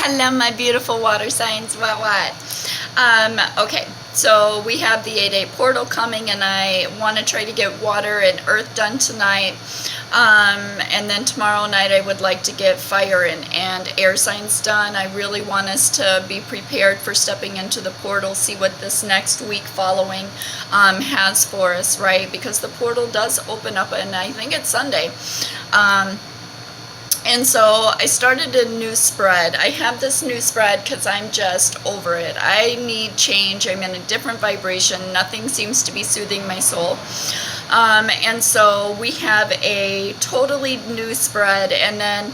Hello, my beautiful water signs. What? Okay, so we have the 8/8 portal coming, and I want to try to get water and earth done tonight. And then tomorrow night I would like to get fire and air signs done. I really want us to be prepared for stepping into the portal, see what this next week following has for us, right? Because the portal does open up, and I think it's Sunday. And so I started a new spread. I have this new spread because I'm just over it. I need change. I'm in a different vibration. Nothing seems to be soothing my soul. And so we have a totally new spread. And then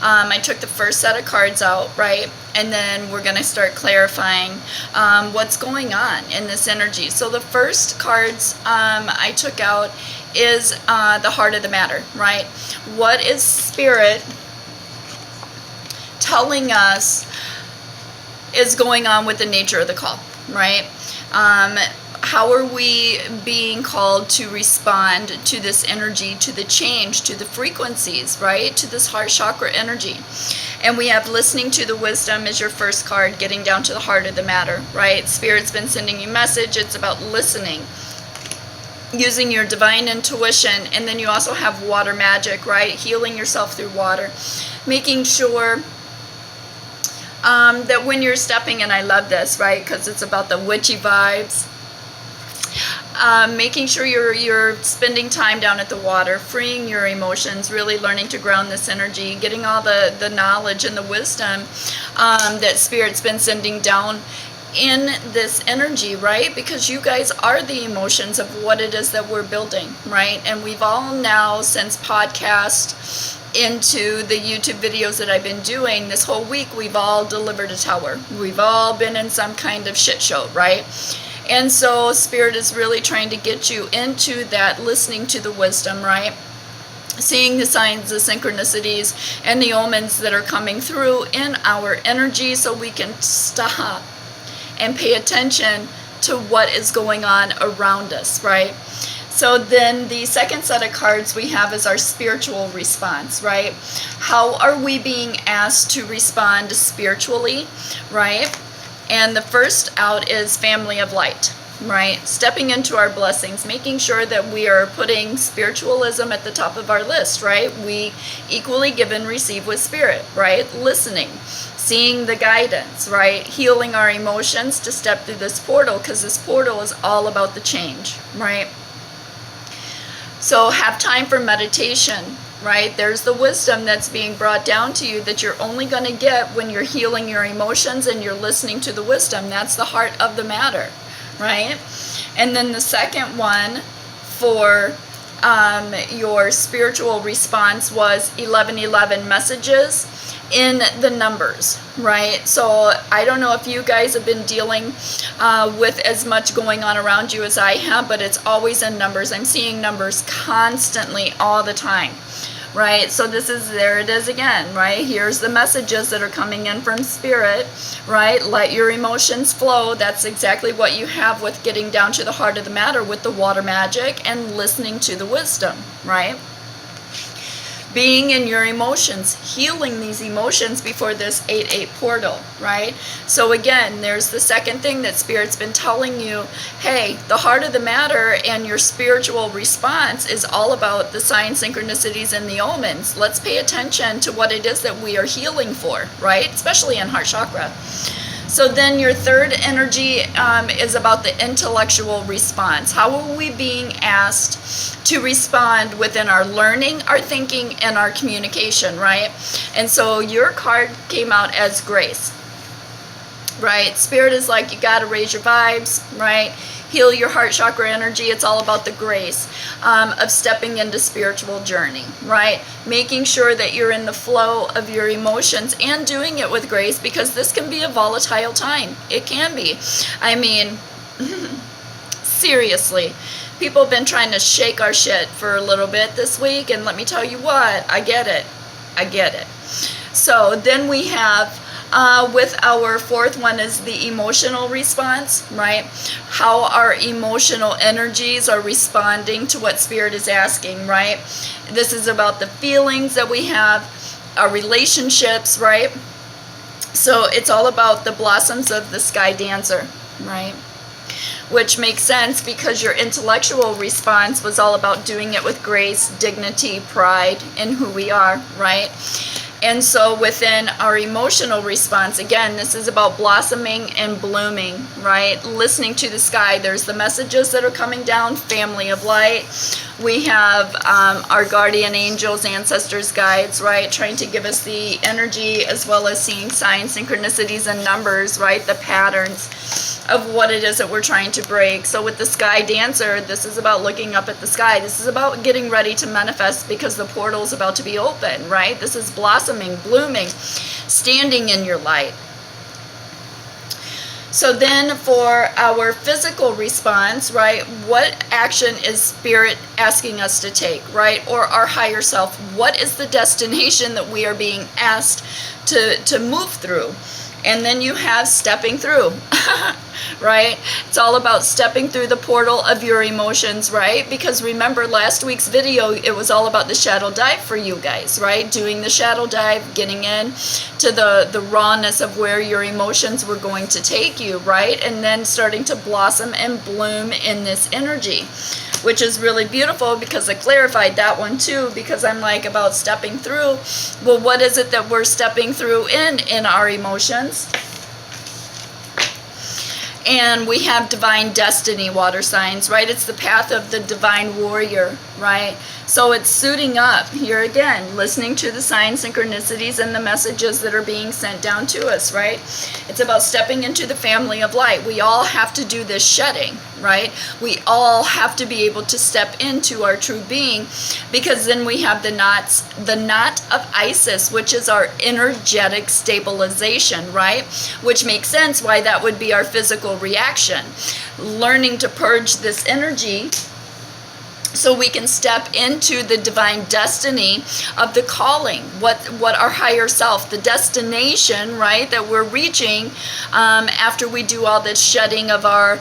I took the first set of cards out, right? And then we're going to start clarifying what's going on in this energy. So the first cards I took out is the heart of the matter, right? What is spirit telling us is going on with the nature of the call, right? How are we being called to respond to this energy, to the change, to the frequencies, right? To this heart chakra energy. And we have listening to the wisdom is your first card, getting down to the heart of the matter, right? Spirit's been sending you a message. It's about listening, using your divine intuition. And then you also have water magic, right? Healing yourself through water, making sure that when you're stepping, and I love this, right? Because it's about the witchy vibes. Making sure you're spending time down at the water, freeing your emotions, really learning to ground this energy, getting all the knowledge and the wisdom that Spirit's been sending down in this energy, right? Because you guys are the emotions of what it is that we're building, right? And we've all now, since podcast into the YouTube videos that I've been doing this whole week, we've all delivered a tower. We've all been in some kind of shit show, right? And so Spirit is really trying to get you into that, listening to the wisdom, right? Seeing the signs, the synchronicities, and the omens that are coming through in our energy so we can stop and pay attention to what is going on around us, right? So then the second set of cards we have is our spiritual response, right? How are we being asked to respond spiritually, right? And the first out is family of light, right? Stepping into our blessings, making sure that we are putting spiritualism at the top of our list, right? We equally give and receive with spirit, right? Listening, seeing the guidance, right? Healing our emotions to step through this portal, because this portal is all about the change, right? So have time for meditation, right? There's the wisdom that's being brought down to you that you're only going to get when you're healing your emotions and you're listening to the wisdom. That's the heart of the matter, right? And then the second one for your spiritual response was 1111 messages in the numbers, right? So I don't know if you guys have been dealing with as much going on around you as I have, but it's always in numbers. I'm seeing numbers constantly all the time, right? So there it is again, right? Here's the messages that are coming in from Spirit, right? Let your emotions flow. That's exactly what you have with getting down to the heart of the matter with the water magic and listening to the wisdom, right? Being in your emotions, healing these emotions before this 8/8 portal, right? So again, there's the second thing that Spirit's been telling you. Hey, the heart of the matter and your spiritual response is all about the signs, synchronicities, and the omens. Let's pay attention to what it is that we are healing for, right? Especially in heart chakra. So then your third energy is about the intellectual response. How are we being asked to respond within our learning, our thinking, and our communication, right? And so your card came out as grace, right? Spirit is like, you got to raise your vibes, right? Heal your heart chakra energy. It's all about the grace of stepping into spiritual journey, right? Making sure that you're in the flow of your emotions and doing it with grace, because this can be a volatile time. It can be. I mean, seriously, people have been trying to shake our shit for a little bit this week, and let me tell you what, I get it. I get it. So then we have with our fourth one is the emotional response, right? How our emotional energies are responding to what Spirit is asking, right? This is about the feelings that we have, our relationships, right? So it's all about the blossoms of the sky dancer, right? Which makes sense because your intellectual response was all about doing it with grace, dignity, pride in who we are, right? And so within our emotional response, again, this is about blossoming and blooming, right? Listening to the sky. There's the messages that are coming down, family of light. We have our guardian angels, ancestors, guides, right? Trying to give us the energy as well as seeing signs, synchronicities, and numbers, right? The patterns of what it is that we're trying to break. So with the sky dancer, this is about looking up at the sky. This is about getting ready to manifest because the portal is about to be open, right? This is blossoming, blooming, standing in your light. So then for our physical response, right, what action is Spirit asking us to take, right? Or our higher self, what is the destination that we are being asked to move through? And then you have stepping through, right? It's all about stepping through the portal of your emotions, right? Because remember last week's video, it was all about the shadow dive for you guys, right? Doing the shadow dive, getting in to the rawness of where your emotions were going to take you, right? And then starting to blossom and bloom in this energy, which is really beautiful because I clarified that one too, because I'm like about stepping through. Well, what is it that we're stepping through in our emotions? And we have divine destiny, water signs, right? It's the path of the divine warrior, right? So it's suiting up here again, listening to the signs, synchronicities, and the messages that are being sent down to us, right? It's about stepping into the family of light. We all have to do this shedding, right? We all have to be able to step into our true being, because then we have the knot of Isis, which is our energetic stabilization, right? Which makes sense why that would be our physical reaction. Learning to purge this energy so we can step into the divine destiny of the calling, what our higher self, the destination, right, that we're reaching after we do all this shedding of our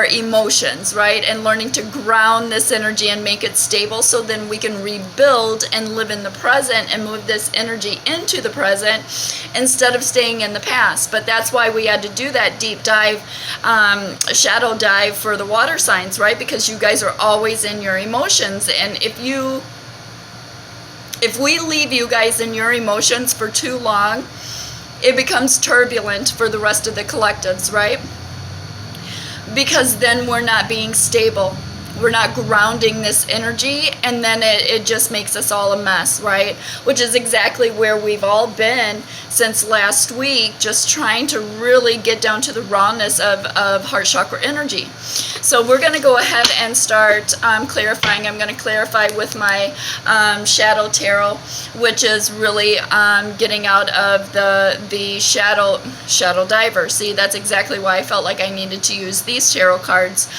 emotions, right, and learning to ground this energy and make it stable so then we can rebuild and live in the present and move this energy into the present instead of staying in the past. But that's why we had to do that deep dive, shadow dive for the water signs, right, because you guys are always in your emotions. And if we leave you guys in your emotions for too long, it becomes turbulent for the rest of the collectives, right? Because then we're not being stable. We're not grounding this energy, and then it just makes us all a mess, right? Which is exactly where we've all been since last week, just trying to really get down to the rawness of heart chakra energy. So we're going to go ahead and start clarifying. I'm going to clarify with my shadow tarot, which is really getting out of the shadow diver. See, that's exactly why I felt like I needed to use these tarot cards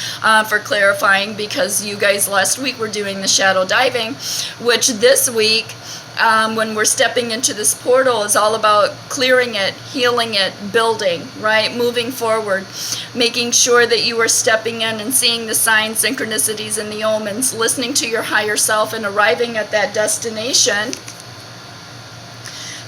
for clarifying, because you guys last week were doing the shadow diving, which this week, when we're stepping into this portal, is all about clearing it, healing it, building, right? Moving forward, making sure that you are stepping in and seeing the signs, synchronicities, and the omens, listening to your higher self and arriving at that destination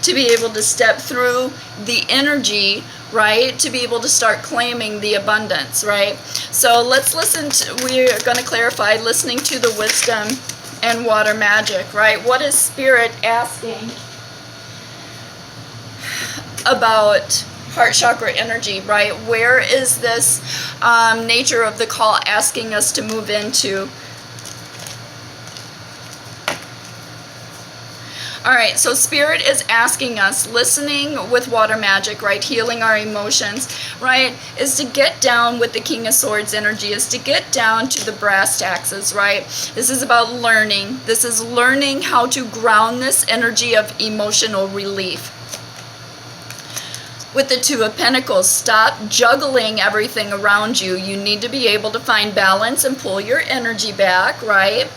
to be able to step through the energy, right, to be able to start claiming the abundance, right? So let's listen to, we're going to clarify, listening to the wisdom and water magic, right? What is Spirit asking about heart chakra energy, right? Where is this nature of the call asking us to move into? All right, so Spirit is asking us, listening with water magic, right, healing our emotions, right, is to get down with the King of Swords energy, is to get down to the brass taxes, right? This is about learning. This is learning how to ground this energy of emotional relief. With the Two of Pentacles, stop juggling everything around you. You need to be able to find balance and pull your energy back, right?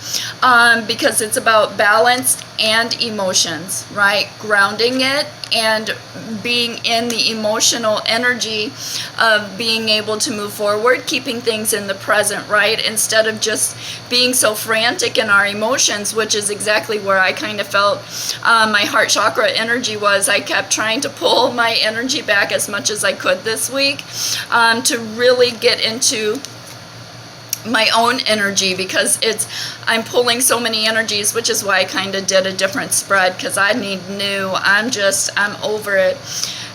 Because it's about balance and emotions, right? Grounding it and being in the emotional energy of being able to move forward, keeping things in the present, right? Instead of just being so frantic in our emotions, which is exactly where I kind of felt my heart chakra energy was. I kept trying to pull my energy back as much as I could this week to really get into my own energy, because I'm pulling so many energies, which is why I kind of did a different spread, because I need new. I'm over it.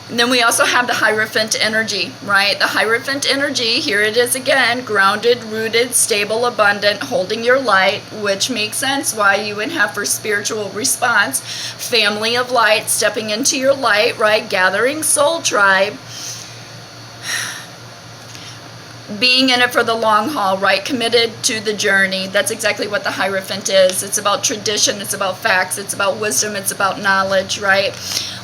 And then we also have the Hierophant energy, right? The Hierophant energy, here it is again, grounded, rooted, stable, abundant, holding your light, which makes sense why you would have for spiritual response. Family of light, stepping into your light, right? Gathering soul tribe. Being in it for the long haul, right? Committed to the journey. That's exactly what the Hierophant is. It's about tradition, it's about facts, it's about wisdom, it's about knowledge, right?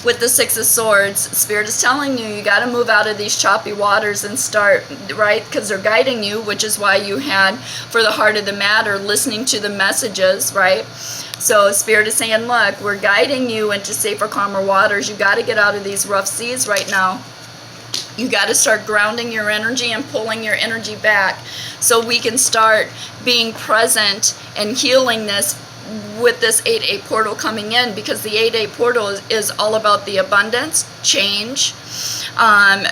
With the Six of Swords, Spirit is telling you, you got to move out of these choppy waters and start, right? Because they're guiding you, which is why you had, for the heart of the matter, listening to the messages, right? So Spirit is saying, look, we're guiding you into safer, calmer waters. You got to get out of these rough seas right now. You got to start grounding your energy and pulling your energy back so we can start being present and healing this with this 8-8 portal coming in, because the 8-8 portal is all about the abundance, change,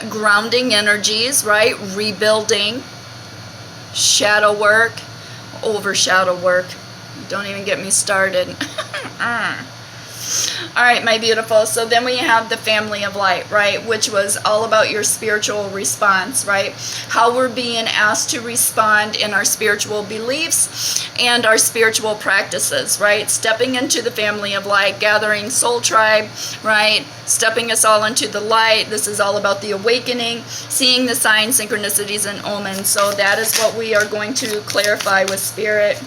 grounding energies, right? Rebuilding, shadow work, over shadow work. Don't even get me started. All right, my beautiful. So then we have the family of light, right? Which was all about your spiritual response, right? How we're being asked to respond in our spiritual beliefs and our spiritual practices, right? Stepping into the family of light, gathering soul tribe, right? Stepping us all into the light. This is all about the awakening, seeing the signs, synchronicities, and omens. So that is what we are going to clarify with Spirit.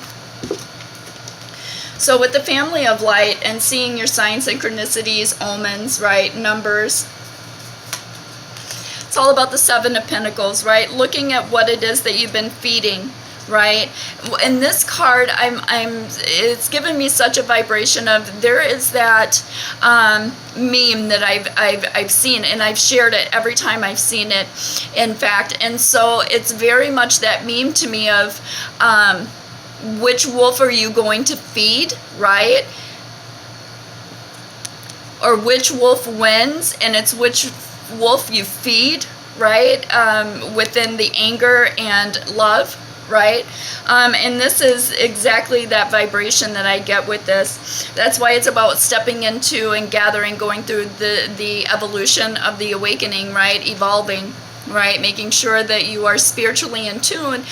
So with the family of light and seeing your signs, synchronicities, omens, right, numbers, it's all about the Seven of Pentacles, right? Looking at what it is that you've been feeding, right? In this card, it's given me such a vibration of, there is that meme that I've seen, and I've shared it every time I've seen it, in fact. And so it's very much that meme to me of, which wolf are you going to feed, right? Or which wolf wins, and it's which wolf you feed, right? Within the anger and love, right? And this is exactly that vibration that I get with this. That's why it's about stepping into and gathering, going through the evolution of the awakening, right? Evolving, right? Making sure that you are spiritually in tune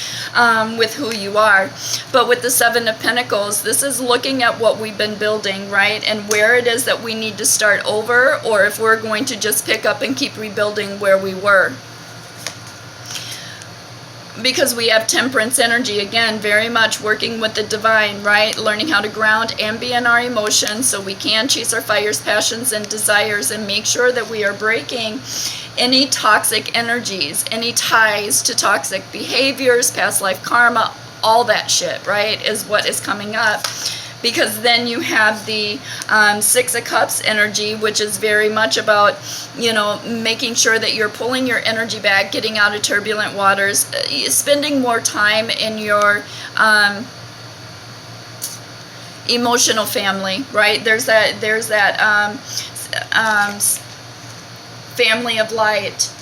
with who you are. But with the Seven of Pentacles, this is looking at what we've been building, right? And where it is that we need to start over, or if we're going to just pick up and keep rebuilding where we were. Because we have Temperance energy, again, very much working with the divine, right? Learning how to ground and be in our emotions so we can chase our fires, passions, and desires, and make sure that we are breaking any toxic energies, any ties to toxic behaviors, past life karma, all that shit, right, is what is coming up. Because then you have the Six of Cups energy, which is very much about, you know, making sure that you're pulling your energy back, getting out of turbulent waters, spending more time in your emotional family, right? There's that family of light.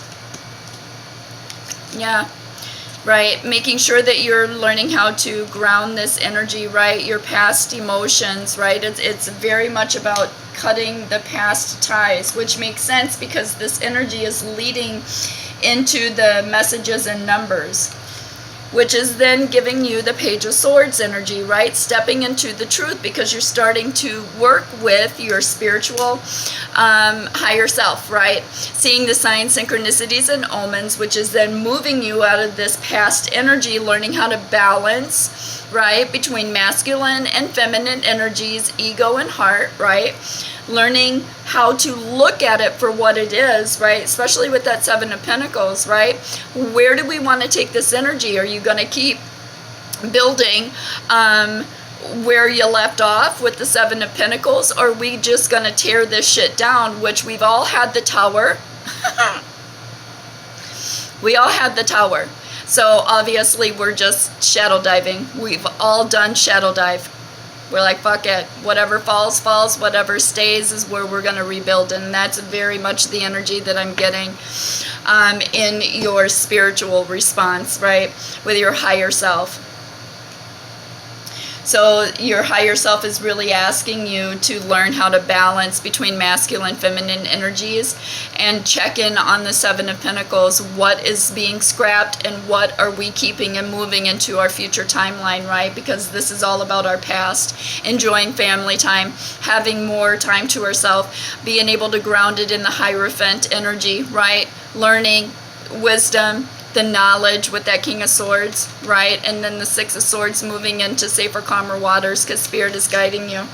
Yeah. Right, making sure that you're learning how to ground this energy, right? Your past emotions, right? It's very much about cutting the past ties, which makes sense because this energy is leading into the messages and numbers, which is then giving you the Page of Swords energy, right? Stepping into the truth because you're starting to work with your spiritual higher self, right? Seeing the signs, synchronicities, and omens, which is then moving you out of this past energy, learning how to balance, right, between masculine and feminine energies, ego and heart, right? Learning how to look at it for what it is, right? Especially with that Seven of Pentacles, right? Where do we want to take this energy? Are you going to keep building where you left off with the Seven of Pentacles, or are we just going to tear this shit down, which we've all had the Tower. We all had the Tower. So obviously we're just shadow diving. We've all done shadow dive. We're like, fuck it. Whatever falls, falls. Whatever stays is where we're going to rebuild. And that's very much the energy that I'm getting in your spiritual response, right? With your higher self. So your higher self is really asking you to learn how to balance between masculine and feminine energies and check in on the Seven of Pentacles. What is being scrapped and what are we keeping and moving into our future timeline, right? Because this is all about our past, enjoying family time, having more time to ourselves, being able to ground it in the Hierophant energy, right? Learning, wisdom, the knowledge with that King of Swords, right? And then the Six of Swords moving into safer, calmer waters because Spirit is guiding you.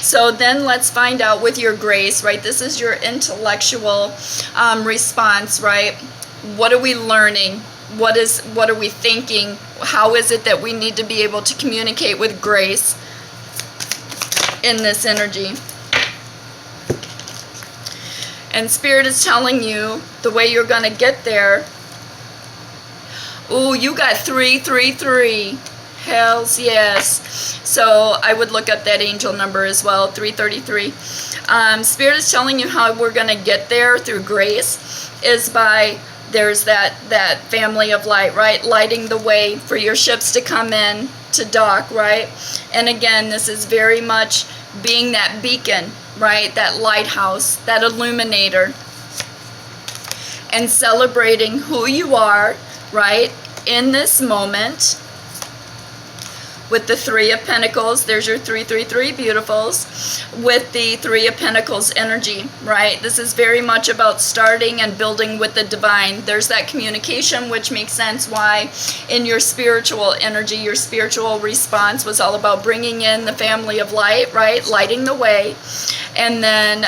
So then let's find out with your grace, right? This is your intellectual response, right? What are we learning? What are we thinking? How is it that we need to be able to communicate with grace in this energy? And Spirit is telling you the way you're going to get there. Ooh, you got 333. Hells yes. So I would look up that angel number as well, 333. Spirit is telling you how we're going to get there through grace is by, there's that family of light, right? Lighting the way for your ships to come in to dock, right? And again, this is very much being that beacon, right? That lighthouse, that illuminator. And celebrating who you are, right, in this moment with the Three of Pentacles. There's your 333 beautifuls with the Three of Pentacles energy, right? This is very much about starting and building with the divine. There's that communication, which makes sense why in your spiritual energy, your spiritual response was all about bringing in the family of light, right? Lighting the way. And then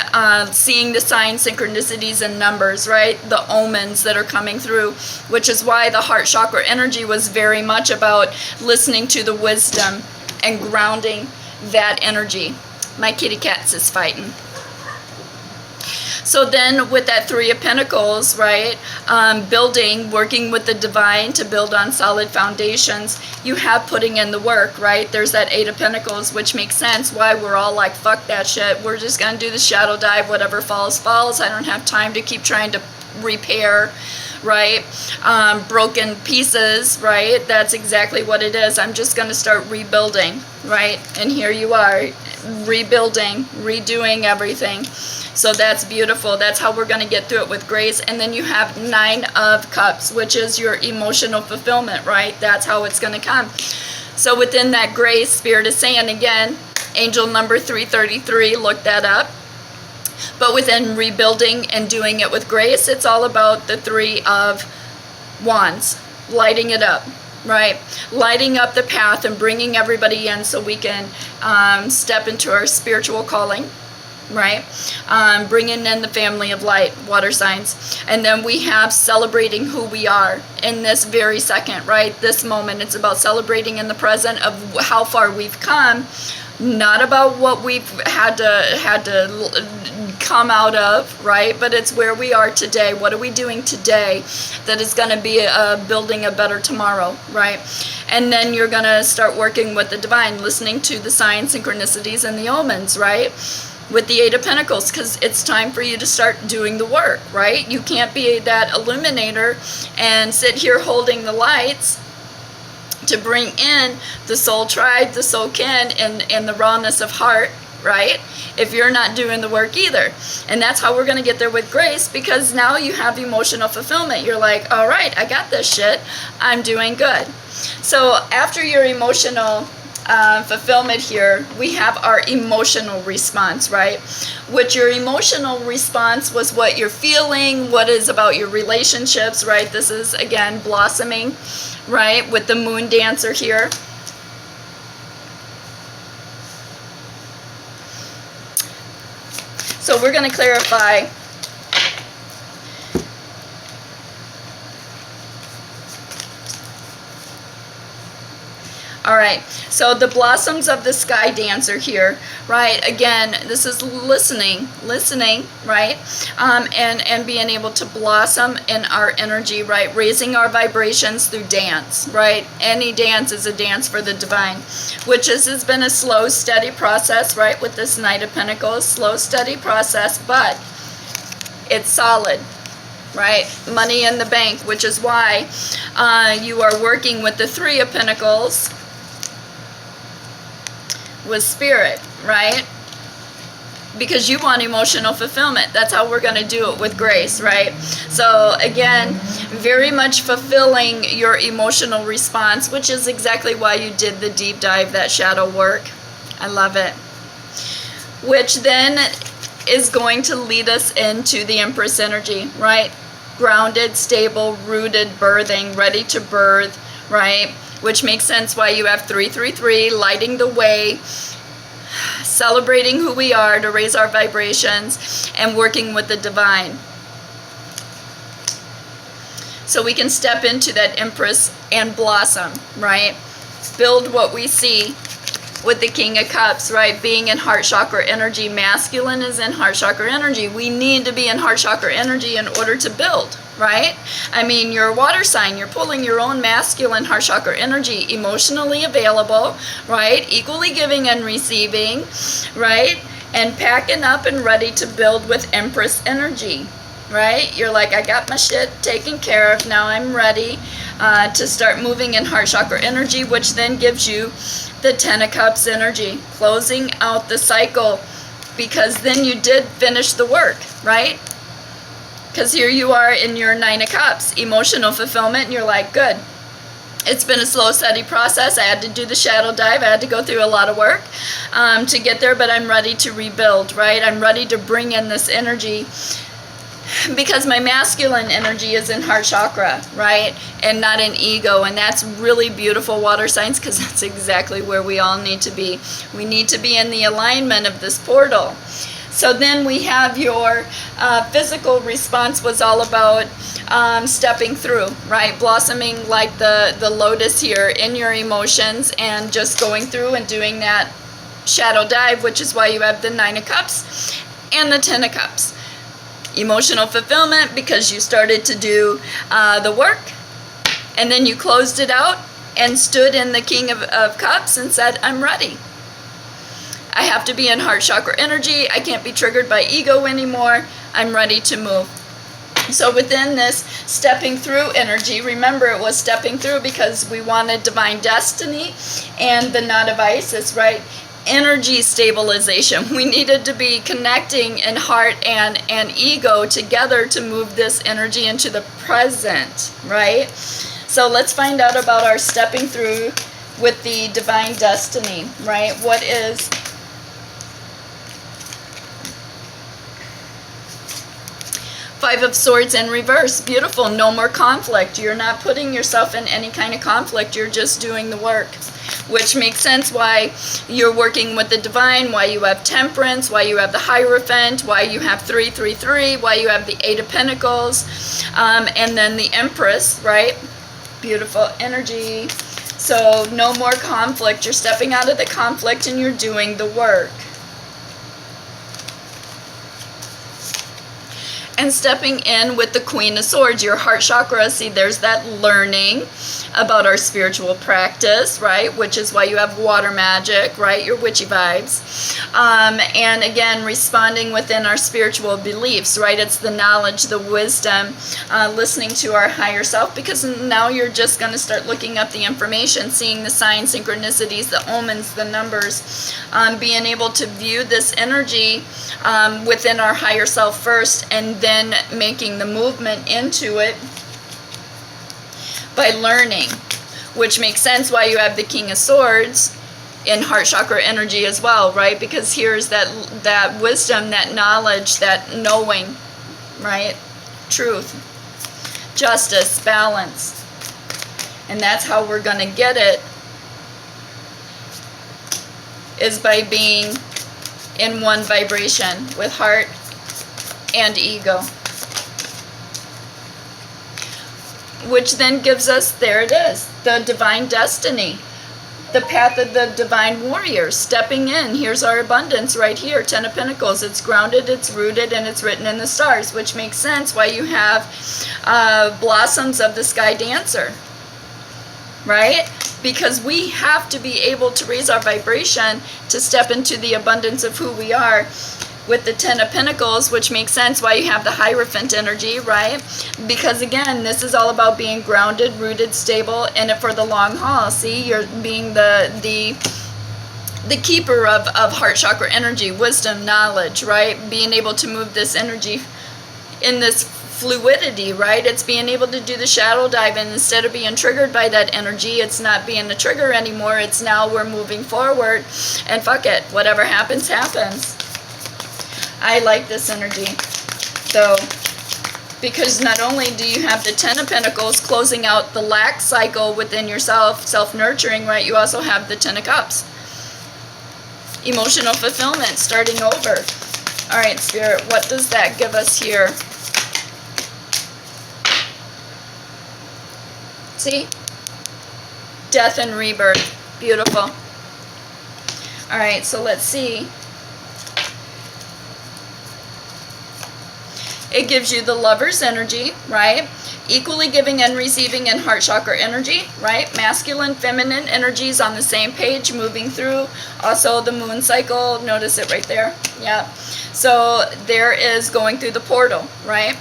seeing the signs, synchronicities, and numbers, right? The omens that are coming through, which is why the heart chakra energy was very much about listening to the wisdom and grounding that energy. My kitty cats is fighting. So then with that Three of Pentacles, right, building, working with the divine to build on solid foundations, you have putting in the work, right? There's that Eight of Pentacles, which makes sense why we're all like, fuck that shit. We're just going to do the shadow dive. Whatever falls, falls. I don't have time to keep trying to repair, right? Broken pieces, right? That's exactly what it is. I'm just going to start rebuilding, right? And here you are, rebuilding, redoing everything. So that's beautiful. That's how we're going to get through it with grace. And then you have Nine of Cups, which is your emotional fulfillment, right? That's how it's going to come. So within that grace, Spirit is saying, again, angel number 333, look that up. But within rebuilding and doing it with grace, it's all about the Three of Wands, lighting it up, right? Lighting up the path and bringing everybody in so we can step into our spiritual calling, right? Bringing in the family of light, water signs. And then we have celebrating who we are in this very second, right? This moment. It's about celebrating in the present of how far we've come, not about what we've had to come out of, right? But it's where we are today. What are we doing today that is going to be building a better tomorrow, right? And then you're going to start working with the divine, listening to the signs, synchronicities, and the omens, right? With the Eight of Pentacles, because it's time for you to start doing the work, right? You can't be that illuminator and sit here holding the lights to bring in the soul tribe, the soul kin, and the rawness of heart, right? If you're not doing the work either. And that's how we're going to get there with grace, because now you have emotional fulfillment. You're like, all right, I got this shit. I'm doing good. So after your emotional fulfillment here, we have our emotional response, right? Which your emotional response was what you're feeling, what is about your relationships, right? This is, again, blossoming, right? With the moon dancer here. So we're going to clarify All right, so the blossoms of the sky dancer here, right? Again, this is listening, right? And being able to blossom in our energy, right? Raising our vibrations through dance, right? Any dance is a dance for the divine, which has been a slow, steady process, right? With this Knight of Pentacles, slow, steady process, but it's solid. Right? Money in the bank, which is why you are working with the Three of Pentacles with Spirit, right? Because you want emotional fulfillment. That's how we're going to do it with grace, right? So again, very much fulfilling your emotional response, which is exactly why you did the deep dive, that shadow work. I love it. Which then is going to lead us into the Empress energy, right? Grounded, stable, rooted, birthing, ready to birth, right? Which makes sense why you have 333, lighting the way, celebrating who we are to raise our vibrations, and working with the divine. So we can step into that Empress and blossom, right? Build what we see with the King of Cups, right? Being in heart chakra energy. Masculine is in heart chakra energy. We need to be in heart chakra energy in order to build, right? I mean, you're a water sign. You're pulling your own masculine heart chakra energy, emotionally available, right? Equally giving and receiving, right? And packing up and ready to build with Empress energy, right? You're like, I got my shit taken care of. Now I'm ready to start moving in heart chakra energy, which then gives you the Ten of Cups energy, closing out the cycle, because then you did finish the work, right? Because here you are in your Nine of Cups, emotional fulfillment, and you're like, good. It's been a slow, steady process. I had to do the shadow dive. I had to go through a lot of work to get there, but I'm ready to rebuild, right? I'm ready to bring in this energy because my masculine energy is in heart chakra, right? And not in ego. And that's really beautiful, water signs, because that's exactly where we all need to be. We need to be in the alignment of this portal. So then we have your physical response was all about stepping through, right? Blossoming like the lotus here in your emotions and just going through and doing that shadow dive, which is why you have the Nine of Cups and the Ten of Cups. Emotional fulfillment because you started to do the work, and then you closed it out and stood in the King of Cups and said, I'm ready. I have to be in heart chakra energy. I can't be triggered by ego anymore. I'm ready to move. So within this stepping through energy, remember it was stepping through because we wanted divine destiny and the knot of Isis, right? Energy stabilization. We needed to be connecting in heart and ego together to move this energy into the present, right? So let's find out about our stepping through with the divine destiny, right? What is Five of Swords in reverse? Beautiful. No more conflict. You're not putting yourself in any kind of conflict. You're just doing the work, which makes sense why you're working with the divine, why you have Temperance, why you have the Hierophant, why you have 333, why you have the Eight of Pentacles, and then the Empress, right? Beautiful energy. So no more conflict. You're stepping out of the conflict and you're doing the work. And stepping in with the Queen of Swords, your heart chakra. See, there's that learning about our spiritual practice, right? Which is why you have water magic, right? Your witchy vibes. And again, responding within our spiritual beliefs, right? It's the knowledge, the wisdom, listening to our higher self, because now you're just going to start looking up the information, seeing the signs, synchronicities, the omens, the numbers, being able to view this energy within our higher self first, and then making the movement into it by learning, which makes sense why you have the King of Swords in heart chakra energy as well, right? Because here's that wisdom, that knowledge, that knowing, right? Truth, justice, balance. And that's how we're going to get it, is by being in one vibration with heart and ego, which then gives us, there it is, the divine destiny. the path of the divine warrior, stepping in. Here's our abundance right here, 10 of Pentacles. It's grounded, it's rooted, and it's written in the stars, which makes sense why you have blossoms of the sky dancer, right? Because we have to be able to raise our vibration to step into the abundance of who we are with the 10 of Pentacles, which makes sense why you have the Hierophant energy, right? Because again, this is all about being grounded, rooted, stable, in it for the long haul. See, you're being the keeper of heart chakra energy, wisdom, knowledge, right? Being able to move this energy in this fluidity, right? It's being able to do the shadow dive, and instead of being triggered by that energy, it's not being a trigger anymore. It's now we're moving forward, and fuck it, whatever happens, happens. I like this energy, though, because not only do you have the 10 of Pentacles closing out the lack cycle within yourself, self-nurturing, right? You also have the 10 of Cups. Emotional fulfillment, starting over. All right, Spirit, what does that give us here? See? Death and rebirth. Beautiful. All right, so let's see. It gives you the Lover's energy, right? Equally giving and receiving in heart chakra energy, right? Masculine, feminine energies on the same page, moving through. Also the moon cycle, notice it right there. Yeah. So there is going through the portal, right?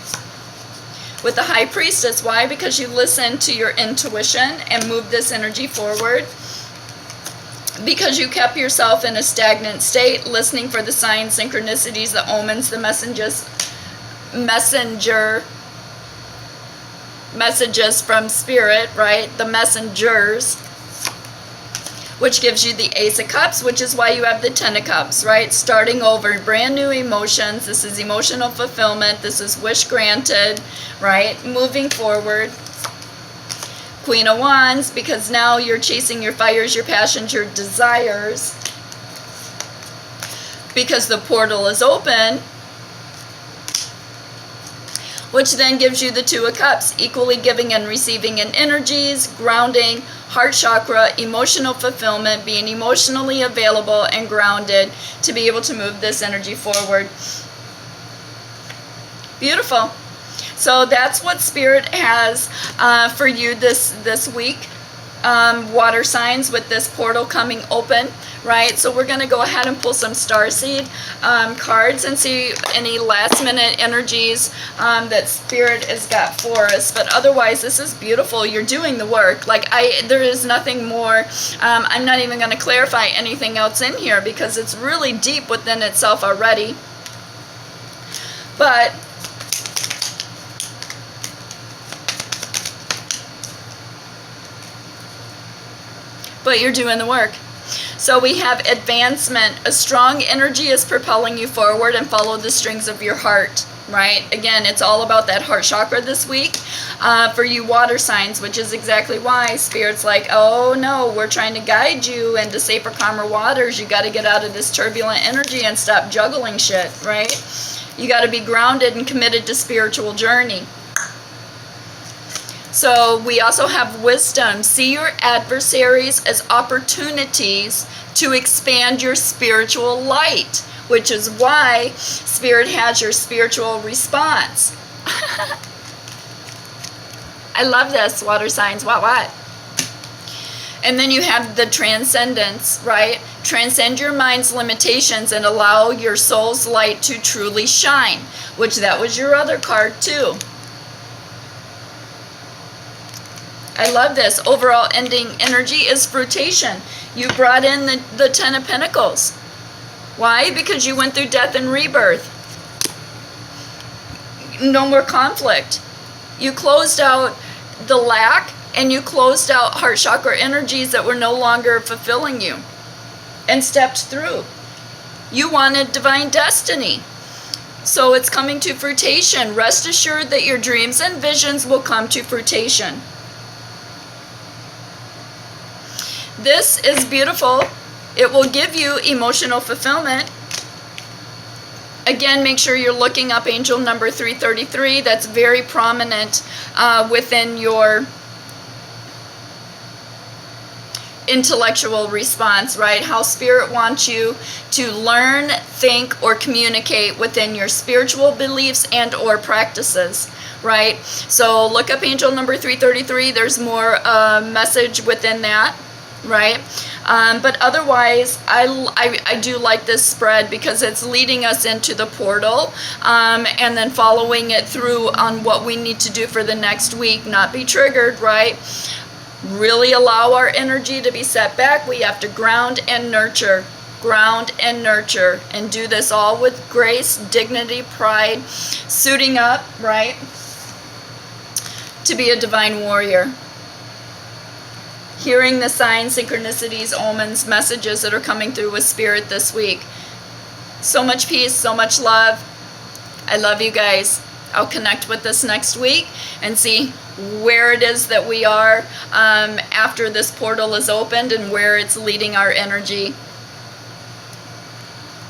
With the High Priestess. Why? Because you listen to your intuition and move this energy forward. Because you kept yourself in a stagnant state, listening for the signs, synchronicities, the omens, the messages from Spirit, right? The messengers, which gives you the Ace of Cups, which is why you have the 10 of Cups, right? Starting over, brand new emotions. This is emotional fulfillment. This is wish granted, right? Moving forward. Queen of Wands, because now you're chasing your fires, your passions, your desires. Because the portal is open, which then gives you the 2 of Cups, equally giving and receiving in energies, grounding, heart chakra, emotional fulfillment, being emotionally available and grounded to be able to move this energy forward. Beautiful. So that's what Spirit has for you this week. Water signs with this portal coming open, right? So we're going to go ahead and pull some starseed cards and see any last minute energies that Spirit has got for us. But otherwise, this is beautiful. You're doing the work. Like, there is nothing more. I'm not even going to clarify anything else in here because it's really deep within itself already. But you're doing the work. So we have advancement. A strong energy is propelling you forward, and follow the strings of your heart, right? Again, it's all about that heart chakra this week for you water signs, which is exactly why Spirit's like, oh no, we're trying to guide you into safer, calmer waters. You got to get out of this turbulent energy and stop juggling shit, right? You got to be grounded and committed to spiritual journey. So we also have wisdom. See your adversaries as opportunities to expand your spiritual light, which is why Spirit has your spiritual response. I love this, water signs. What? And then you have the transcendence, right? Transcend your mind's limitations and allow your soul's light to truly shine, which that was your other card too. I love this. Overall ending energy is fruitation. You brought in the 10 of Pentacles. Why? Because you went through death and rebirth. No more conflict. You closed out the lack, and you closed out heart chakra energies that were no longer fulfilling you, and stepped through. You wanted divine destiny. So it's coming to fruitation. Rest assured that your dreams and visions will come to fruitation. This is beautiful. It will give you emotional fulfillment. Again, make sure you're looking up angel number 333. That's very prominent within your intellectual response, right? How Spirit wants you to learn, think, or communicate within your spiritual beliefs and or practices, right? So look up angel number 333. There's more message within that, right? But otherwise, I do like this spread because it's leading us into the portal, and then following it through on what we need to do for the next week, not be triggered, right? Really allow our energy to be set back. We have to ground and nurture, and do this all with grace, dignity, pride, suiting up, right, to be a divine warrior. Hearing the signs, synchronicities, omens, messages that are coming through with Spirit this week. So much peace, so much love. I love you guys. I'll connect with us next week and see where it is that we are after this portal is opened and where it's leading our energy.